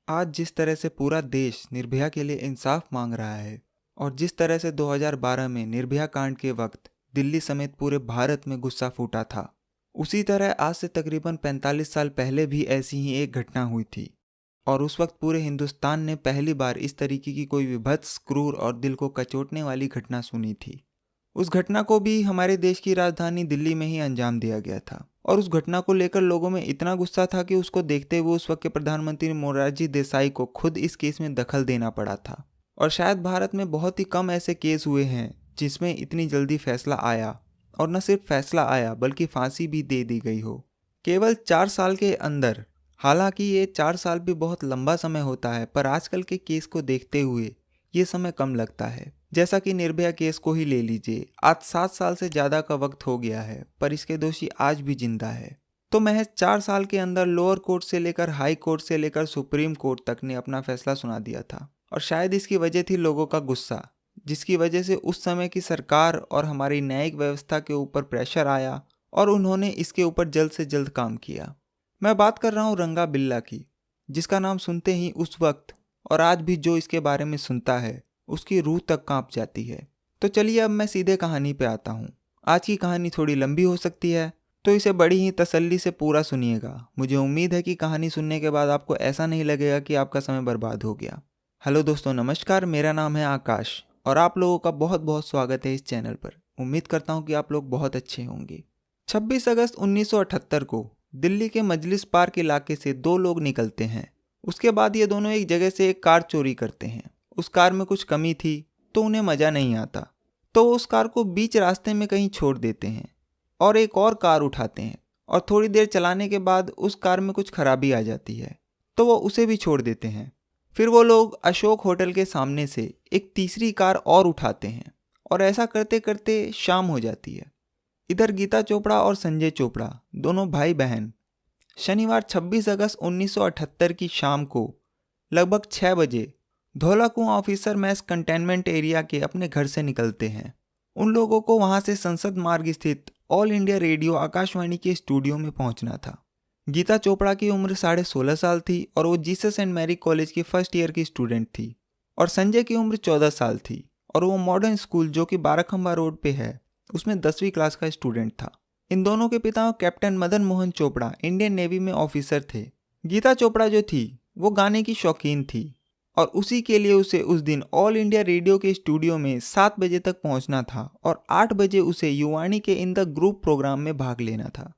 आज जिस तरह से पूरा देश निर्भया के लिए इंसाफ मांग रहा है और जिस तरह से 2012 में निर्भया कांड के वक्त दिल्ली समेत पूरे भारत में गुस्सा फूटा था, उसी तरह आज से तकरीबन 45 साल पहले भी ऐसी ही एक घटना हुई थी। और उस वक्त पूरे हिंदुस्तान ने पहली बार इस तरीके की कोई विभत्स, क्रूर और दिल को कचोटने वाली घटना सुनी थी। उस घटना को भी हमारे देश की राजधानी दिल्ली में ही अंजाम दिया गया था और उस घटना को लेकर लोगों में इतना गुस्सा था कि उसको देखते हुए उस वक्त के प्रधानमंत्री मोरारजी देसाई को खुद इस केस में दखल देना पड़ा था। और शायद भारत में बहुत ही कम ऐसे केस हुए हैं जिसमें इतनी जल्दी फैसला आया, और न सिर्फ फैसला आया बल्कि फांसी भी दे दी गई हो, केवल 4 साल के अंदर। हालांकि ये 4 साल भी बहुत लंबा समय होता है, पर आजकल के केस को देखते हुए ये समय कम लगता है। जैसा कि निर्भया केस को ही ले लीजिए, आज 7 साल से ज़्यादा का वक्त हो गया है, पर इसके दोषी आज भी जिंदा है। तो महज 4 साल के अंदर लोअर कोर्ट से लेकर हाई कोर्ट से लेकर सुप्रीम कोर्ट तक ने अपना फैसला सुना दिया था। और शायद इसकी वजह थी लोगों का गुस्सा, जिसकी वजह से उस समय की सरकार और हमारी न्यायिक व्यवस्था के ऊपर प्रेशर आया और उन्होंने इसके ऊपर जल्द से जल्द काम किया। मैं बात कर रहा हूँ रंगा बिल्ला की, जिसका नाम सुनते ही उस वक्त और आज भी जो इसके बारे में सुनता है उसकी रूह तक कांप जाती है। तो चलिए अब मैं सीधे कहानी पे आता हूँ। आज की कहानी थोड़ी लंबी हो सकती है, तो इसे बड़ी ही तसल्ली से पूरा सुनिएगा। मुझे उम्मीद है कि कहानी सुनने के बाद आपको ऐसा नहीं लगेगा कि आपका समय बर्बाद हो गया। हेलो दोस्तों, नमस्कार। मेरा नाम है आकाश और आप लोगों का बहुत बहुत स्वागत है इस चैनल पर। उम्मीद करता हूँ कि आप लोग बहुत अच्छे होंगे। 26 अगस्त 1978 को दिल्ली के मजलिस पार्क इलाके से 2 लोग निकलते हैं। उसके बाद ये दोनों एक जगह से एक कार चोरी करते हैं। उस कार में कुछ कमी थी तो उन्हें मज़ा नहीं आता, तो वो उस कार को बीच रास्ते में कहीं छोड़ देते हैं और एक और कार उठाते हैं। और थोड़ी देर चलाने के बाद उस कार में कुछ खराबी आ जाती है तो वो उसे भी छोड़ देते हैं। फिर वो लोग अशोक होटल के सामने से एक तीसरी कार और उठाते हैं और ऐसा करते करते शाम हो जाती है। इधर गीता चोपड़ा और संजय चोपड़ा, दोनों भाई बहन, शनिवार 26 अगस्त 1978 की शाम को लगभग 6 बजे धौला कुआं ऑफिसर मैस कंटेनमेंट एरिया के अपने घर से निकलते हैं। उन लोगों को वहां से संसद मार्ग स्थित ऑल इंडिया रेडियो आकाशवाणी के स्टूडियो में पहुंचना था। गीता चोपड़ा की उम्र 16.5 साल थी और वो जीसस एंड मैरी कॉलेज की फर्स्ट ईयर की स्टूडेंट थी। और संजय की उम्र 14 साल थी और वो मॉडर्न स्कूल जो कि बाराखंबा रोड पे है उसमें 10वीं क्लास का स्टूडेंट था। इन दोनों के पिता captain Madan Mohan Chopra Indian navy में ऑफिसर थे। गीता चोपड़ा जो थी वो गाने की शौकीन थी और उसी के लिए उसे उस दिन ऑल इंडिया रेडियो के स्टूडियो में 7 बजे तक पहुंचना था और 8 बजे उसे युवाणी के इन द ग्रुप प्रोग्राम में भाग लेना था।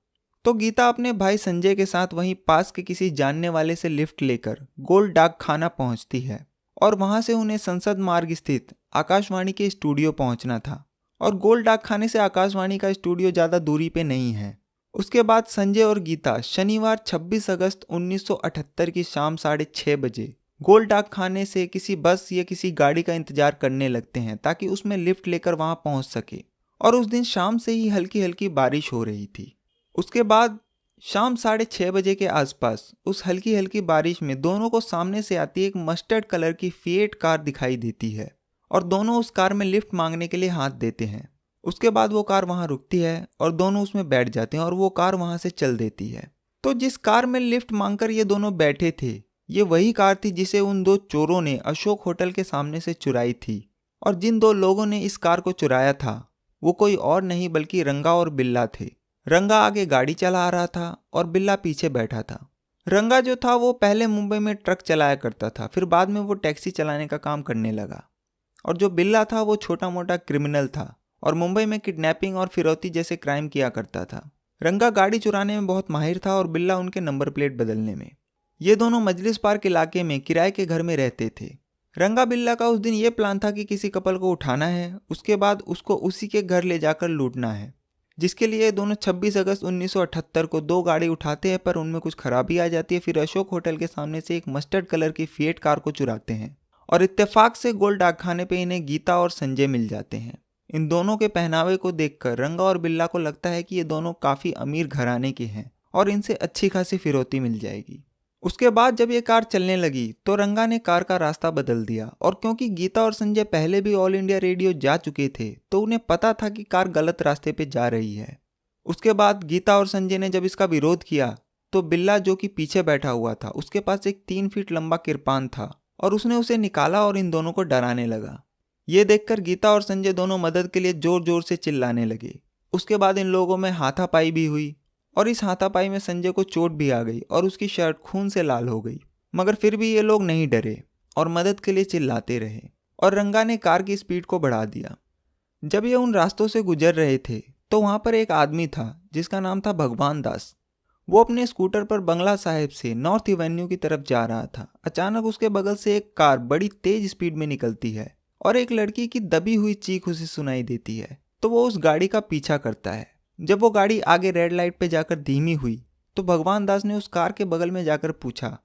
तो गीता अपने भाई संजय के साथ वहीं पास के किसी जानने वाले से लिफ्ट लेकर गोल्ड डाक खाना पहुंचती है और वहां से उन्हें संसद मार्ग स्थित आकाशवाणी के स्टूडियो पहुंचना था। और गोल्ड डाक खाने से आकाशवाणी का स्टूडियो ज़्यादा दूरी पे नहीं है। उसके बाद संजय और गीता शनिवार 26 अगस्त 1978 की शाम 6:30 बजे गोल्ड डाक खाने से किसी बस या किसी गाड़ी का इंतजार करने लगते हैं ताकि उसमें लिफ्ट लेकर वहां पहुंच सके। और उस दिन शाम से ही हल्की हल्की बारिश हो रही थी। उसके बाद शाम 6:30 बजे के आसपास उस हल्की हल्की बारिश में दोनों को सामने से आती एक मस्टर्ड कलर की फिएट कार दिखाई देती है और दोनों उस कार में लिफ्ट मांगने के लिए हाथ देते हैं। उसके बाद वो कार वहां रुकती है और दोनों उसमें बैठ जाते हैं और वो कार वहां से चल देती है। तो जिस कार में लिफ्ट मांगकर ये दोनों बैठे थे ये वही कार थी जिसे उन 2 चोरों ने अशोक होटल के सामने से चुराई थी। और जिन 2 लोगों ने इस कार को चुराया था वो कोई और नहीं बल्कि रंगा और बिल्ला थे। रंगा आगे गाड़ी चला रहा था और बिल्ला पीछे बैठा था। रंगा जो था वो पहले मुंबई में ट्रक चलाया करता था, फिर बाद में वो टैक्सी चलाने का काम करने लगा। और जो बिल्ला था वो छोटा मोटा क्रिमिनल था और मुंबई में किडनैपिंग और फिरौती जैसे क्राइम किया करता था। रंगा गाड़ी चुराने में बहुत माहिर था और बिल्ला उनके नंबर प्लेट बदलने में। ये दोनों मजलिस पार्क इलाके में किराए के घर में रहते थे। रंगा बिल्ला का उस दिन ये प्लान था कि किसी कपल को उठाना है, उसके बाद उसको उसी के घर ले जाकर लूटना है, जिसके लिए दोनों 26 अगस्त 1978 को 2 गाड़ी उठाते हैं, पर उनमें कुछ खराबी आ जाती है। फिर अशोक होटल के सामने से एक मस्टर्ड कलर की फिएट कार को चुराते हैं और इत्तेफाक से गोल्ड डाक खाने पे इन्हें गीता और संजय मिल जाते हैं। इन दोनों के पहनावे को देखकर रंगा और बिल्ला को लगता है कि ये दोनों काफ़ी अमीर घराने के हैं और इनसे अच्छी खासी फिरौती मिल जाएगी। उसके बाद जब ये कार चलने लगी तो रंगा ने कार का रास्ता बदल दिया और क्योंकि गीता और संजय पहले भी ऑल इंडिया रेडियो जा चुके थे तो उन्हें पता था कि कार गलत रास्ते पे जा रही है। उसके बाद गीता और संजय ने जब इसका विरोध किया तो बिल्ला जो कि पीछे बैठा हुआ था उसके पास एक 3 फीट लंबा किरपान था और उसने उसे निकाला और इन दोनों को डराने लगा। ये देखकर गीता और संजय दोनों मदद के लिए जोर जोर से चिल्लाने लगे। उसके बाद इन लोगों में हाथापाई भी हुई और इस हाथापाई में संजय को चोट भी आ गई और उसकी शर्ट खून से लाल हो गई। मगर फिर भी ये लोग नहीं डरे और मदद के लिए चिल्लाते रहे और रंगा ने कार की स्पीड को बढ़ा दिया। जब ये उन रास्तों से गुजर रहे थे तो वहां पर एक आदमी था जिसका नाम था भगवान दास। वो अपने स्कूटर पर बंगला साहिब से नॉर्थ एवेन्यू की तरफ जा रहा था। अचानक उसके बगल से एक कार बड़ी तेज स्पीड में निकलती है और एक लड़की की दबी हुई चीख उसे सुनाई देती है, तो वो उस गाड़ी का पीछा करता है। जब वो गाड़ी आगे रेड लाइट पे जाकर धीमी हुई तो भगवान दास ने उस कार के बगल में जाकर पूछा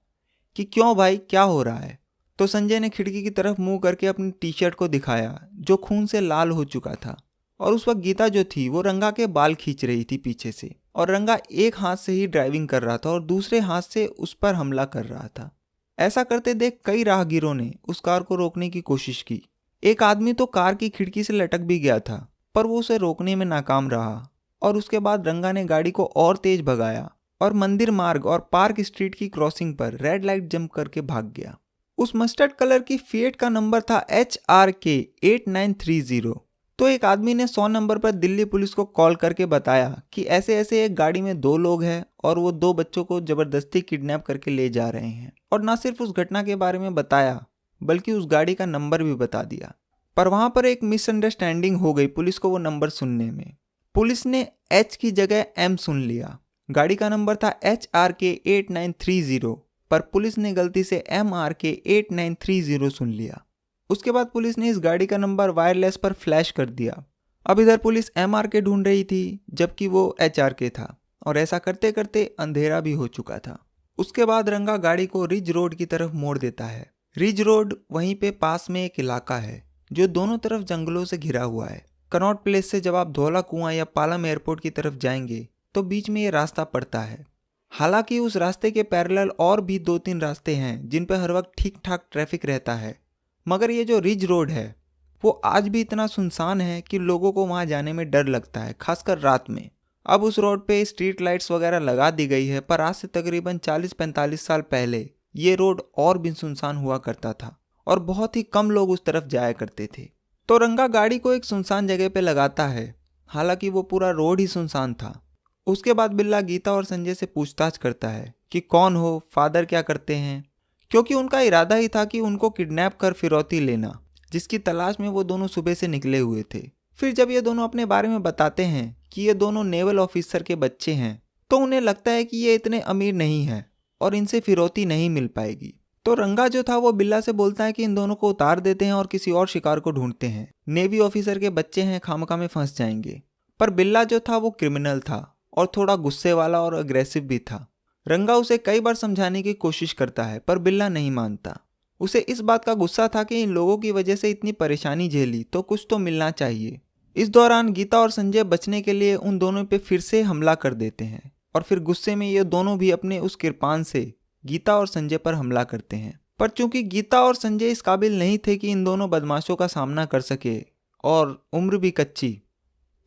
कि क्यों भाई, क्या हो रहा है। तो संजय ने खिड़की की तरफ मुंह करके अपनी टी शर्ट को दिखाया जो खून से लाल हो चुका था और उस वक्त गीता जो थी वो रंगा के बाल खींच रही थी पीछे से और रंगा एक हाथ से ही ड्राइविंग कर रहा था और दूसरे हाथ से उस पर हमला कर रहा था। ऐसा करते देख कई राहगीरों ने उस कार को रोकने की कोशिश की। एक आदमी तो कार की खिड़की से लटक भी गया था पर वो उसे रोकने में नाकाम रहा और उसके बाद रंगा ने गाड़ी को और तेज भगाया और मंदिर मार्ग और पार्क स्ट्रीट की क्रॉसिंग पर रेड लाइट जंप करके भाग गया। उस मस्टर्ड कलर की फिएट का नंबर था HRK 8930। तो एक आदमी ने 100 नंबर पर दिल्ली पुलिस को कॉल करके बताया कि ऐसे ऐसे एक गाड़ी में 2 लोग हैं और वो 2 बच्चों को जबरदस्ती किडनैप करके ले जा रहे हैं। और ना सिर्फ उस घटना के बारे में बताया बल्कि उस गाड़ी का नंबर भी बता दिया। पर वहां पर एक मिसअंडरस्टैंडिंग हो गई पुलिस को वो नंबर सुनने में। पुलिस ने H की जगह M सुन लिया। गाड़ी का नंबर था HRK 8930 पर पुलिस ने गलती से MRK 8930 सुन लिया। उसके बाद पुलिस ने इस गाड़ी का नंबर वायरलेस पर फ्लैश कर दिया। अब इधर पुलिस MRK ढूंढ रही थी जबकि वो HRK था और ऐसा करते करते अंधेरा भी हो चुका था। उसके बाद रंगा गाड़ी को रिज रोड की तरफ मोड़ देता है। रिज रोड वहीं पे पास में एक इलाका है जो दोनों तरफ जंगलों से घिरा हुआ है। कनॉट प्लेस से जब आप धौला कुआं या पालम एयरपोर्ट की तरफ जाएंगे तो बीच में ये रास्ता पड़ता है। हालांकि उस रास्ते के पैरेलल और भी 2-3 रास्ते हैं जिन पर हर वक्त ठीक ठाक ट्रैफिक रहता है, मगर ये जो रिज रोड है वो आज भी इतना सुनसान है कि लोगों को वहां जाने में डर लगता है, खासकर रात में। अब उस रोड पे स्ट्रीट लाइट्स वगैरह लगा दी गई है पर आज से तकरीबन 40-45 साल पहले ये रोड और भी सुनसान हुआ करता था और बहुत ही कम लोग उस तरफ जाया करते थे। तो रंगा गाड़ी को एक सुनसान जगह पे लगाता है, हालांकि वो पूरा रोड ही सुनसान था। उसके बाद बिल्ला गीता और संजय से पूछताछ करता है कि कौन हो, फादर क्या करते हैं, क्योंकि उनका इरादा ही था कि उनको किडनैप कर फिरौती लेना, जिसकी तलाश में वो दोनों सुबह से निकले हुए थे। फिर जब ये दोनों अपने बारे में बताते हैं कि ये दोनों नेवल ऑफिसर के बच्चे हैं तो उन्हें लगता है कि ये इतने अमीर नहीं हैं और इनसे फिरौती नहीं मिल पाएगी। तो रंगा जो था वो बिल्ला से बोलता है कि इन दोनों को उतार देते हैं और किसी और शिकार को ढूंढते हैं, नेवी ऑफिसर के बच्चे हैं, खामखा में फंस जाएंगे। पर बिल्ला जो था वो क्रिमिनल था और थोड़ा गुस्से वाला और अग्रेसिव भी था। रंगा उसे कई बार समझाने की कोशिश करता है पर बिल्ला नहीं मानता। उसे इस बात का गुस्सा था कि इन लोगों की वजह से इतनी परेशानी झेली तो कुछ तो मिलना चाहिए। इस दौरान गीता और संजय बचने के लिए उन दोनों पे फिर से हमला कर देते हैं और फिर गुस्से में ये दोनों भी अपने उस किरपान से गीता और संजय पर हमला करते हैं। पर चूंकि गीता और संजय इस काबिल नहीं थे कि इन दोनों बदमाशों का सामना कर सके और उम्र भी कच्ची,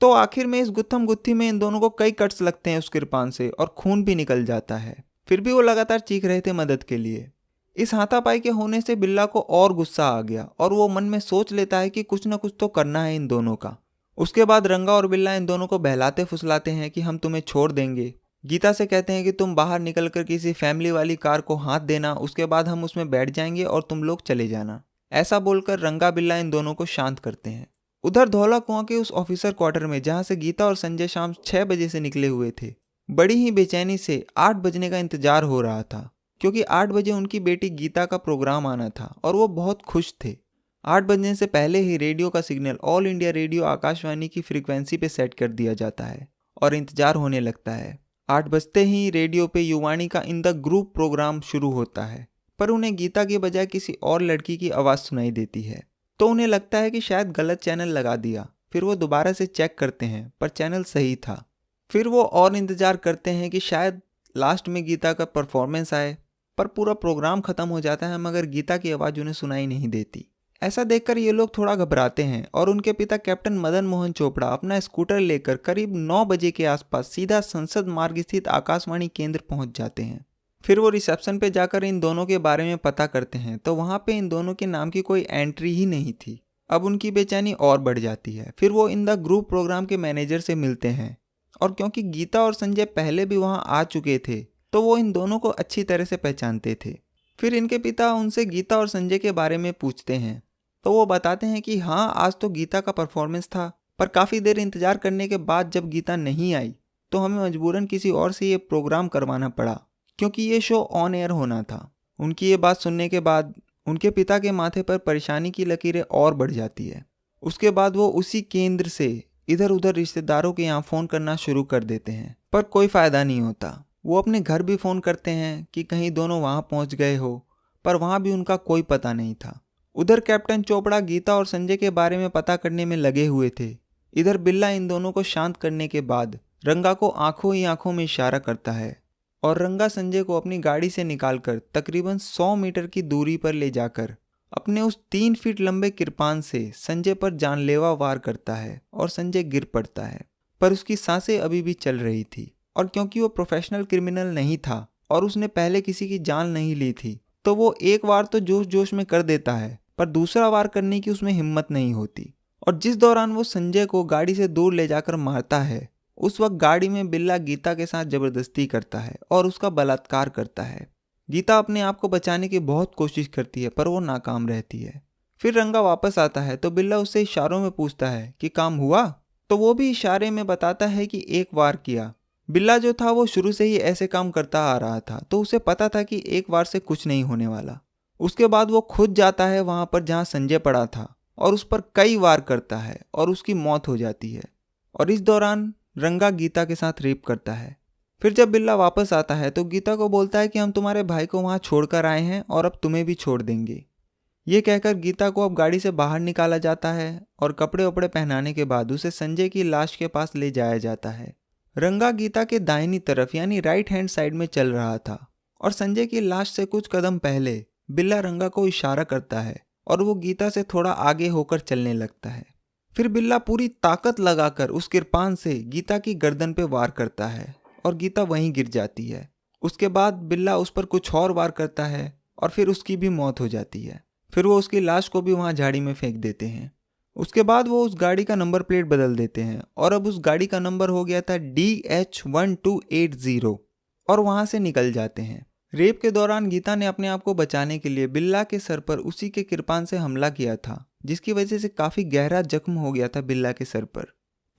तो आखिर में इस गुत्थम गुत्थी में इन दोनों को कई कट्स लगते हैं उस किरपान से और खून भी निकल जाता है। फिर भी वो लगातार चीख रहे थे मदद के लिए। इस हाथापाई के होने से बिल्ला को और गुस्सा आ गया और वो मन में सोच लेता है कि कुछ न कुछ तो करना है इन दोनों का। उसके बाद रंगा और बिल्ला इन दोनों को बहलाते फुसलाते हैं कि हम तुम्हें छोड़ देंगे। गीता से कहते हैं कि तुम बाहर निकलकर किसी फैमिली वाली कार को हाथ देना, उसके बाद हम उसमें बैठ जाएंगे और तुम लोग चले जाना। ऐसा बोलकर रंगा बिल्ला इन दोनों को शांत करते हैं। उधर धौला कुआं के उस ऑफिसर क्वार्टर में जहां से गीता और संजय शाम 6 बजे से निकले हुए थे, बड़ी ही बेचैनी से 8 बजने का इंतजार हो रहा था, क्योंकि 8 बजे उनकी बेटी गीता का प्रोग्राम आना था और वो बहुत खुश थे। 8 बजने से पहले ही रेडियो का signal all India radio Akashvani की फ्रीक्वेंसी पे सेट कर दिया जाता है और इंतजार होने लगता है। 8 बजते ही रेडियो पे युवाणी का इन द ग्रुप प्रोग्राम शुरू होता है, पर उन्हें गीता के बजाय किसी और लड़की की आवाज़ सुनाई देती है, तो उन्हें लगता है कि शायद गलत चैनल लगा दिया। फिर वो दोबारा से चेक करते हैं पर चैनल सही था। फिर वो और इंतज़ार करते हैं कि शायद लास्ट में गीता का परफॉर्मेंस आए, पर पूरा प्रोग्राम ख़त्म हो जाता है मगर गीता की आवाज़ उन्हें सुनाई नहीं देती। ऐसा देखकर ये लोग थोड़ा घबराते हैं और उनके पिता कैप्टन मदन मोहन चोपड़ा अपना स्कूटर लेकर करीब 9 बजे के आसपास सीधा संसद मार्ग स्थित आकाशवाणी केंद्र पहुंच जाते हैं। फिर वो रिसेप्शन पे जाकर इन दोनों के बारे में पता करते हैं तो वहाँ पे इन दोनों के नाम की कोई एंट्री ही नहीं थी। अब उनकी बेचैनी और बढ़ जाती है। फिर वो इन द ग्रुप प्रोग्राम के मैनेजर से मिलते हैं और क्योंकि गीता और संजय पहले भी वहाँ आ चुके थे तो वो इन दोनों को अच्छी तरह से पहचानते थे। फिर इनके पिता उनसे गीता और संजय के बारे में पूछते हैं तो वो बताते हैं कि हाँ, आज तो गीता का परफॉर्मेंस था, पर काफ़ी देर इंतजार करने के बाद जब गीता नहीं आई तो हमें मजबूरन किसी और से ये प्रोग्राम करवाना पड़ा क्योंकि ये शो ऑन एयर होना था। उनकी ये बात सुनने के बाद उनके पिता के माथे पर परेशानी की लकीरें और बढ़ जाती है। उसके बाद वो उसी केंद्र से इधर उधर रिश्तेदारों के यहाँ फ़ोन करना शुरू कर देते हैं, पर कोई फ़ायदा नहीं होता। वो अपने घर भी फ़ोन करते हैं कि कहीं दोनों वहाँ पहुँच गए हो, पर वहाँ भी उनका कोई पता नहीं था। उधर कैप्टन चोपड़ा गीता और संजय के बारे में पता करने में लगे हुए थे। इधर बिल्ला इन दोनों को शांत करने के बाद रंगा को आंखों ही आंखों में इशारा करता है और रंगा संजय को अपनी गाड़ी से निकालकर तकरीबन 100 मीटर की दूरी पर ले जाकर अपने उस 3 फीट लंबे किरपान से संजय पर जानलेवा वार करता है और संजय गिर पड़ता है, पर उसकी सांसें अभी भी चल रही थी। और क्योंकि वो प्रोफेशनल क्रिमिनल नहीं था और उसने पहले किसी की जान नहीं ली थी तो वो एक वार तो जोश जोश में कर देता है, पर दूसरा वार करने की उसमें हिम्मत नहीं होती। और जिस दौरान वो संजय को गाड़ी से दूर ले जाकर मारता है उस वक्त गाड़ी में बिल्ला गीता के साथ जबरदस्ती करता है और उसका बलात्कार करता है। गीता अपने आप को बचाने की बहुत कोशिश करती है पर वो नाकाम रहती है। फिर रंगा वापस आता है तो बिल्ला उससे इशारों में पूछता है कि काम हुआ, तो वो भी इशारे में बताता है कि एक वार किया। बिल्ला जो था वो शुरू से ही ऐसे काम करता आ रहा था तो उसे पता था कि एक वार से कुछ नहीं होने वाला। उसके बाद वो खुद जाता है वहां पर जहां संजय पड़ा था और उस पर कई वार करता है और उसकी मौत हो जाती है। और इस दौरान रंगा गीता के साथ रेप करता है। फिर जब बिल्ला वापस आता है तो गीता को बोलता है कि हम तुम्हारे भाई को वहां छोड़कर आए हैं और अब तुम्हें भी छोड़ देंगे। ये कहकर गीता को अब गाड़ी से बाहर निकाला जाता है और कपड़े वपड़े पहनाने के बाद उसे संजय की लाश के पास ले जाया जाता है। रंगा गीता के दाहिनी तरफ यानी राइट हैंड साइड में चल रहा था और संजय की लाश से कुछ कदम पहले बिल्ला रंगा को इशारा करता है और वो गीता से थोड़ा आगे होकर चलने लगता है। फिर बिल्ला पूरी ताकत लगाकर उस किरपान से गीता की गर्दन पे वार करता है और गीता वहीं गिर जाती है। उसके बाद बिल्ला उस पर कुछ और वार करता है और फिर उसकी भी मौत हो जाती है। फिर वो उसकी लाश को भी वहां झाड़ी में फेंक देते हैं। उसके बाद वो उस गाड़ी का नंबर प्लेट बदल देते हैं और अब उस गाड़ी का नंबर हो गया था DH1280 और वहां से निकल जाते हैं। रेप के दौरान गीता ने अपने आप को बचाने के लिए बिल्ला के सर पर उसी के किरपान से हमला किया था, जिसकी वजह से काफी गहरा जख्म हो गया था बिल्ला के सर पर।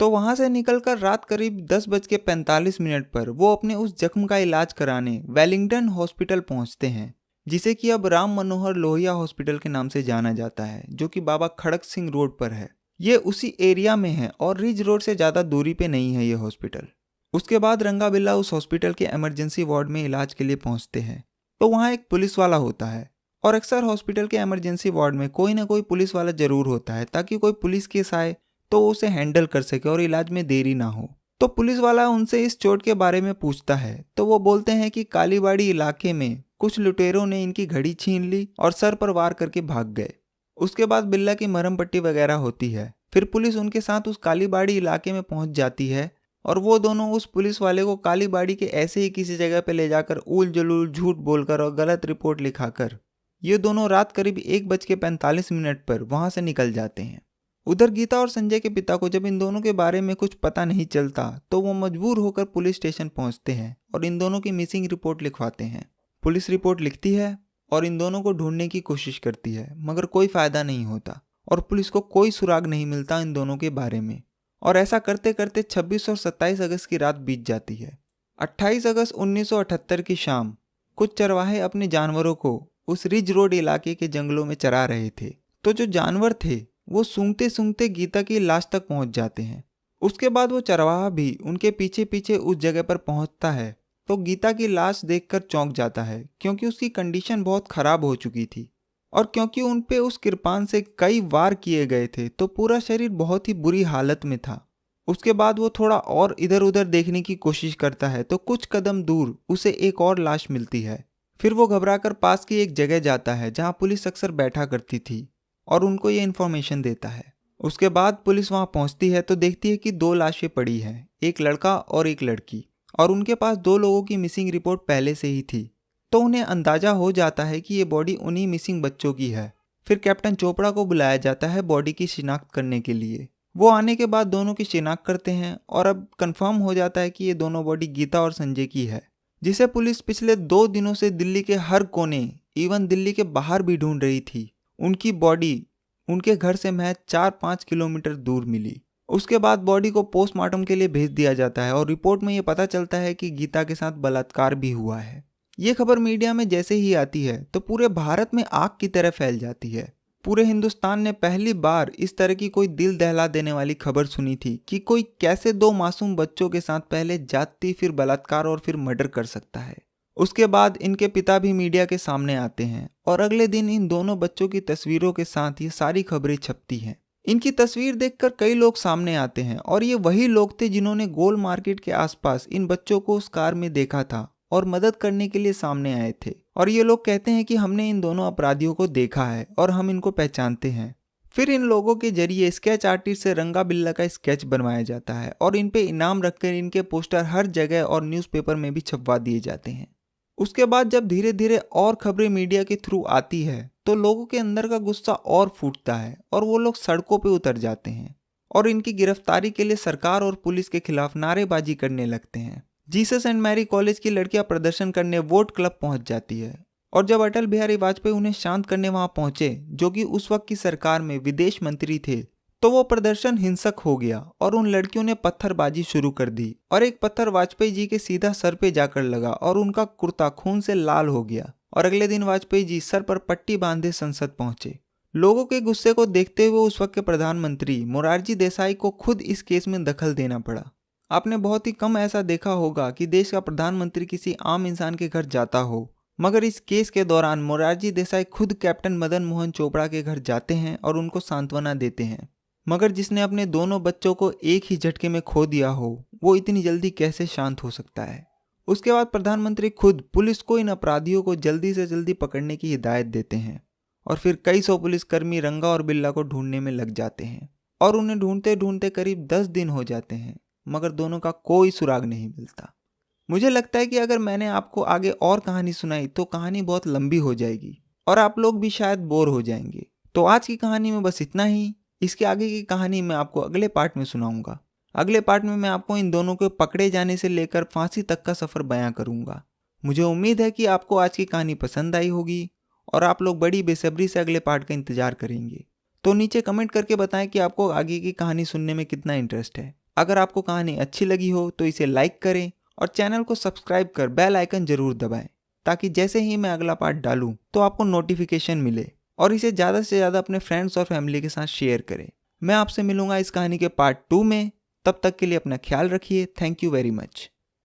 तो वहां से निकलकर रात करीब 10:45 पर वो अपने उस जख्म का इलाज कराने वेलिंगटन हॉस्पिटल पहुंचते हैं, जिसे कि अब राम मनोहर लोहिया हॉस्पिटल के नाम से जाना जाता है, जो कि बाबा खड़क सिंह रोड पर है। ये उसी एरिया में है और रिज रोड से ज़्यादा दूरी पे नहीं है ये हॉस्पिटल। उसके बाद रंगा बिल्ला उस हॉस्पिटल के इमरजेंसी वार्ड में इलाज के लिए पहुंचते हैं तो वहाँ एक पुलिस वाला होता है और अक्सर हॉस्पिटल के इमरजेंसी वार्ड में कोई ना कोई पुलिस वाला जरूर होता है ताकि कोई पुलिस केस आए तो वो उसे हैंडल कर सके और इलाज में देरी ना हो। तो पुलिस वाला उनसे इस चोट के बारे में पूछता है तो वो बोलते हैं कि कालीबाड़ी इलाके में कुछ लुटेरों ने इनकी घड़ी छीन ली और सर पर वार करके भाग गए। उसके बाद बिल्ला की मरहम पट्टी वगैरह होती है। फिर पुलिस उनके साथ उस कालीबाड़ी इलाके में पहुंच जाती है और वो दोनों उस पुलिस वाले को कालीबाड़ी के ऐसे ही किसी जगह पे ले जाकर उल जलूल झूठ बोलकर और गलत रिपोर्ट लिखाकर ये दोनों रात करीब 1:45 पर वहां से निकल जाते हैं। उधर गीता और संजय के पिता को जब इन दोनों के बारे में कुछ पता नहीं चलता तो वो मजबूर होकर पुलिस स्टेशन पहुंचते हैं और इन दोनों की मिसिंग रिपोर्ट लिखवाते हैं। पुलिस रिपोर्ट लिखती है और इन दोनों को ढूंढने की कोशिश करती है, मगर कोई फायदा नहीं होता और पुलिस को कोई सुराग नहीं मिलता इन दोनों के बारे में। और ऐसा करते करते 26 और 27 अगस्त की रात बीत जाती है। 28 अगस्त 1978 की शाम कुछ चरवाहे अपने जानवरों को उस रिज रोड इलाके के जंगलों में चरा रहे थे तो जो जानवर थे वो सूंघते सूंघते गीता की लाश तक पहुंच जाते हैं। उसके बाद वो चरवाहा भी उनके पीछे पीछे उस जगह पर पहुंचता है तो गीता की लाश देखकर चौंक जाता है क्योंकि उसकी कंडीशन बहुत खराब हो चुकी थी और क्योंकि उन पे उस किरपान से कई वार किए गए थे तो पूरा शरीर बहुत ही बुरी हालत में था। उसके बाद वो थोड़ा और इधर उधर देखने की कोशिश करता है तो कुछ कदम दूर उसे एक और लाश मिलती है। फिर वो घबराकर पास की एक जगह जाता है जहां पुलिस अक्सर बैठा करती थी और उनको ये इन्फॉर्मेशन देता है। उसके बाद पुलिस वहाँ पहुँचती है तो देखती है कि 2 लाशें पड़ी हैं, एक लड़का और एक लड़की, और उनके पास 2 लोगों की मिसिंग रिपोर्ट पहले से ही थी। तो उन्हें अंदाजा हो जाता है कि ये बॉडी उन्हीं मिसिंग बच्चों की है। फिर कैप्टन चोपड़ा को बुलाया जाता है बॉडी की शिनाख्त करने के लिए। वो आने के बाद दोनों की शिनाख्त करते हैं और अब कंफर्म हो जाता है कि ये दोनों बॉडी गीता और संजय की है, जिसे पुलिस पिछले 2 दिनों से दिल्ली के हर कोने, इवन दिल्ली के बाहर भी ढूंढ रही थी। उनकी बॉडी उनके घर से महज 4-5 किलोमीटर दूर मिली। उसके बाद बॉडी को पोस्टमार्टम के लिए भेज दिया जाता है और रिपोर्ट में ये पता चलता है कि गीता के साथ बलात्कार भी हुआ है। ये खबर मीडिया में जैसे ही आती है तो पूरे भारत में आग की तरह फैल जाती है। पूरे हिंदुस्तान ने पहली बार इस तरह की कोई दिल दहला देने वाली खबर सुनी थी कि कोई कैसे 2 मासूम बच्चों के साथ पहले जाति, फिर बलात्कार और फिर मर्डर कर सकता है। उसके बाद इनके पिता भी मीडिया के सामने आते हैं और अगले दिन इन दोनों बच्चों की तस्वीरों के साथ ये सारी खबरें छपती हैं। इनकी तस्वीर देखकर कई लोग सामने आते हैं और ये वही लोग थे जिन्होंने गोल मार्केट के आसपास इन बच्चों को उस कार में देखा था और मदद करने के लिए सामने आए थे। और ये लोग कहते हैं कि हमने इन दोनों अपराधियों को देखा है और हम इनको पहचानते हैं। फिर इन लोगों के जरिए स्केच आर्टिस्ट से रंगा बिल्ला का स्केच बनवाया जाता है और इन पे इनाम रखकर इनके पोस्टर हर जगह और न्यूज़पेपर में भी छपवा दिए जाते हैं। उसके बाद जब धीरे धीरे और खबरें मीडिया के थ्रू आती है तो लोगों के अंदर का गुस्सा और फूटता है और वो लोग सड़कों पे उतर जाते हैं और इनकी गिरफ्तारी के लिए सरकार और पुलिस के खिलाफ नारेबाजी करने लगते हैं। जीसस एंड मैरी कॉलेज की लड़कियां प्रदर्शन करने वोट क्लब पहुंच जाती है और जब अटल बिहारी वाजपेयी उन्हें शांत करने वहां पहुंचे, जो कि उस वक्त की सरकार में विदेश मंत्री थे, तो वो प्रदर्शन हिंसक हो गया और उन लड़कियों ने पत्थरबाजी शुरू कर दी और एक पत्थर वाजपेयी जी के सीधा सर पे जाकर लगा और उनका कुर्ता खून से लाल हो गया। और अगले दिन वाजपेयी जी सर पर पट्टी बांधे संसद पहुंचे। लोगों के गुस्से को देखते हुए उस वक्त के प्रधानमंत्री मोरारजी देसाई को खुद इस केस में दखल देना पड़ा। आपने बहुत ही कम ऐसा देखा होगा कि देश का प्रधानमंत्री किसी आम इंसान के घर जाता हो, मगर इस केस के दौरान मोरारजी देसाई खुद कैप्टन मदन मोहन चोपड़ा के घर जाते हैं और उनको सांत्वना देते हैं। मगर जिसने अपने दोनों बच्चों को एक ही झटके में खो दिया हो, वो इतनी जल्दी कैसे शांत हो सकता है। उसके बाद प्रधानमंत्री खुद पुलिस को इन अपराधियों को जल्दी से जल्दी पकड़ने की हिदायत देते हैं और फिर कई सौ पुलिसकर्मी रंगा और बिल्ला को ढूंढने में लग जाते हैं और उन्हें ढूंढते ढूंढते करीब 10 दिन हो जाते हैं, मगर दोनों का कोई सुराग नहीं मिलता। मुझे लगता है कि अगर मैंने आपको आगे और कहानी सुनाई तो कहानी बहुत लंबी हो जाएगी और आप लोग भी शायद बोर हो जाएंगे। तो आज की कहानी में बस इतना ही। इसके आगे की कहानी मैं आपको अगले पार्ट में सुनाऊंगा। अगले पार्ट में मैं आपको इन दोनों के पकड़े जाने से लेकर फांसी तक का सफ़र बयां करूंगा। मुझे उम्मीद है कि आपको आज की कहानी पसंद आई होगी और आप लोग बड़ी बेसब्री से अगले पार्ट का इंतजार करेंगे। तो नीचे कमेंट करके बताएं कि आपको आगे की कहानी सुनने में कितना इंटरेस्ट है। अगर आपको कहानी अच्छी लगी हो तो इसे लाइक करें और चैनल को सब्सक्राइब कर बेल आइकन जरूर दबाएं, ताकि जैसे ही मैं अगला पार्ट डालूं तो आपको नोटिफिकेशन मिले। और इसे ज़्यादा से ज़्यादा अपने फ्रेंड्स और फैमिली के साथ शेयर करें। मैं आपसे मिलूंगा इस कहानी के पार्ट 2 में। तब तक के लिए अपना ख्याल रखिए। Thank you very much.